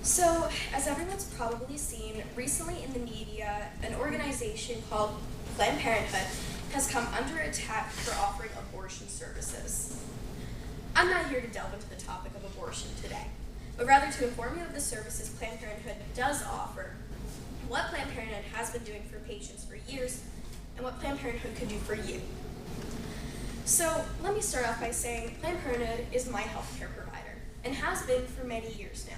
So, as everyone's probably seen, recently in the media, an organization called Planned Parenthood has come under attack for offering abortion services. I'm not here to delve into the topic of abortion today, but rather to inform you of the services Planned Parenthood does offer, what Planned Parenthood has been doing for patients for years, and what Planned Parenthood could do for you. So, let me start off by saying Planned Parenthood is my healthcare provider, and has been for many years now.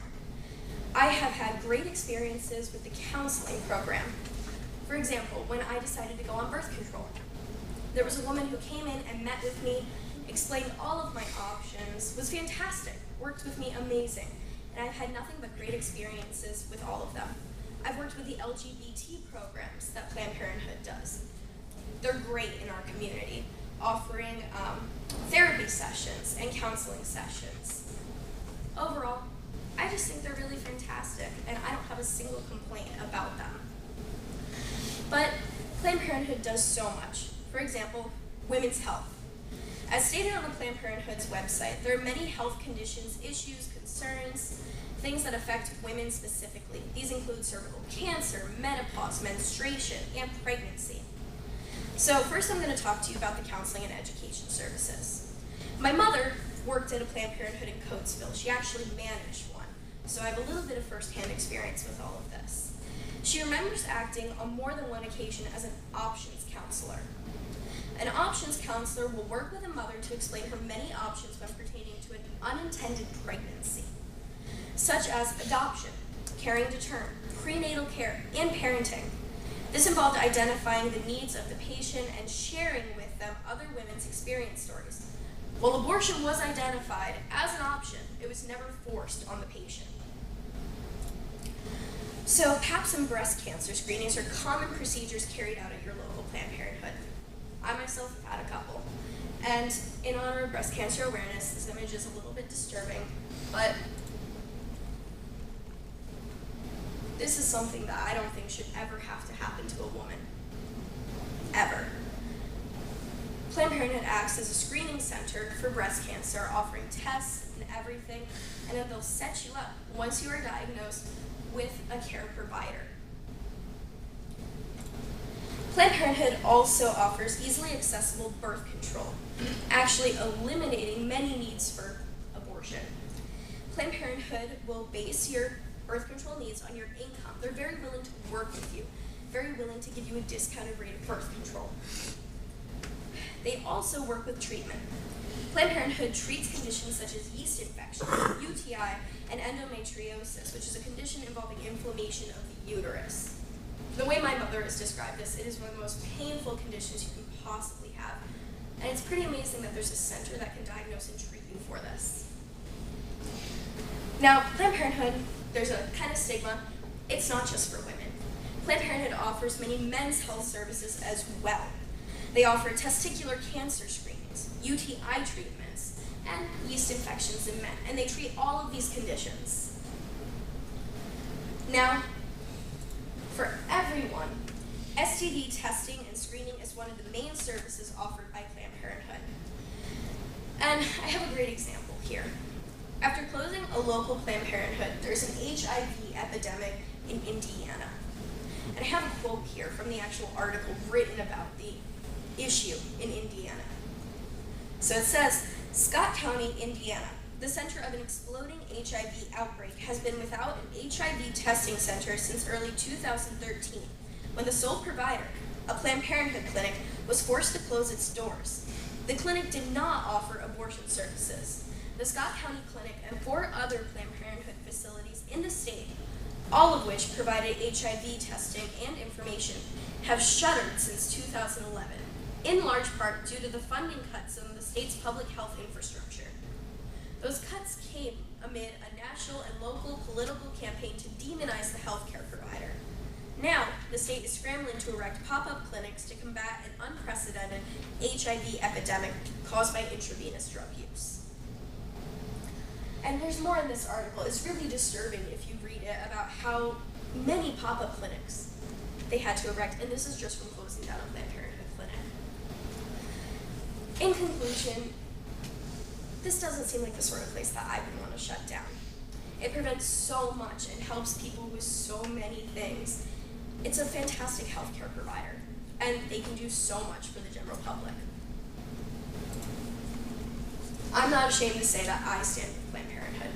I have had great experiences with the counseling program. For example, when I decided to go on birth control, there was a woman who came in and met with me, explained all of my options, was fantastic, worked with me amazing, and I've had nothing but great experiences with all of them. I've worked with the LGBT programs that Planned Parenthood does. They're great in our community, offering therapy sessions and counseling sessions. Overall, I just think they're really fantastic, and I don't have a single complaint about them. But Planned Parenthood does so much. For example, women's health. As stated on the Planned Parenthood's website, there are many health conditions, issues, concerns, things that affect women specifically. These include cervical cancer, menopause, menstruation, and pregnancy. So first I'm going to talk to you about the counseling and education services. My mother worked at a Planned Parenthood in Coatesville. She actually managed one. So I have a little bit of first-hand experience with all of this. She remembers acting on more than one occasion as an options counselor. An options counselor will work with a mother to explain her many options when pertaining to an unintended pregnancy, such as adoption, caring to term, prenatal care, and parenting. This involved identifying the needs of the patient and sharing with them other women's experience stories. While abortion was identified as an option, it was never forced on the patient. So, PAPs and breast cancer screenings are common procedures carried out at your local Planned Parenthood. I myself have had a couple. And in honor of breast cancer awareness, this image is a little bit disturbing, but this is something that I don't think should ever have to happen to a woman. Ever. Planned Parenthood acts as a screening center for breast cancer, offering tests and everything, and then they'll set you up once you are diagnosed with a care provider. Planned Parenthood also offers easily accessible birth control, actually eliminating many needs for abortion. Planned Parenthood will base your birth control needs on your income. They're very willing to work with you, very willing to give you a discounted rate of birth control. They also work with treatment. Planned Parenthood treats conditions such as yeast infections, UTI, and endometriosis, which is a condition involving inflammation of the uterus. The way my mother has described this, it is one of the most painful conditions you can possibly have. And it's pretty amazing that there's a center that can diagnose and treat you for this. Now, Planned Parenthood, there's a kind of stigma. It's not just for women. Planned Parenthood offers many men's health services as well. They offer testicular cancer screenings, UTI treatments, and yeast infections in men, and they treat all of these conditions. Now, for everyone, STD testing and screening is one of the main services offered by Planned Parenthood. And I have a great example here. After closing a local Planned Parenthood, there's an HIV epidemic in Indiana. And I have a quote here from the actual article written about the issue in Indiana. So it says, Scott County, Indiana, the center of an exploding HIV outbreak, has been without an HIV testing center since early 2013, when the sole provider, a Planned Parenthood clinic, was forced to close its doors. The clinic did not offer abortion services. The Scott County Clinic and 4 other Planned Parenthood facilities in the state, all of which provided HIV testing and information, have shuttered since 2011, in large part due to the funding cuts in the state's public health infrastructure. Those cuts came amid a national and local political campaign to demonize the healthcare provider. Now, the state is scrambling to erect pop-up clinics to combat an unprecedented HIV epidemic caused by intravenous drug use. And there's more in this article. It's really disturbing if you read it about how many pop-up clinics they had to erect, and this is just from closing down a Planned Parenthood clinic. In conclusion, this doesn't seem like the sort of place that I would want to shut down. It prevents so much and helps people with so many things. It's a fantastic healthcare provider, and they can do so much for the general public. I'm not ashamed to say that I stand with Planned Parenthood.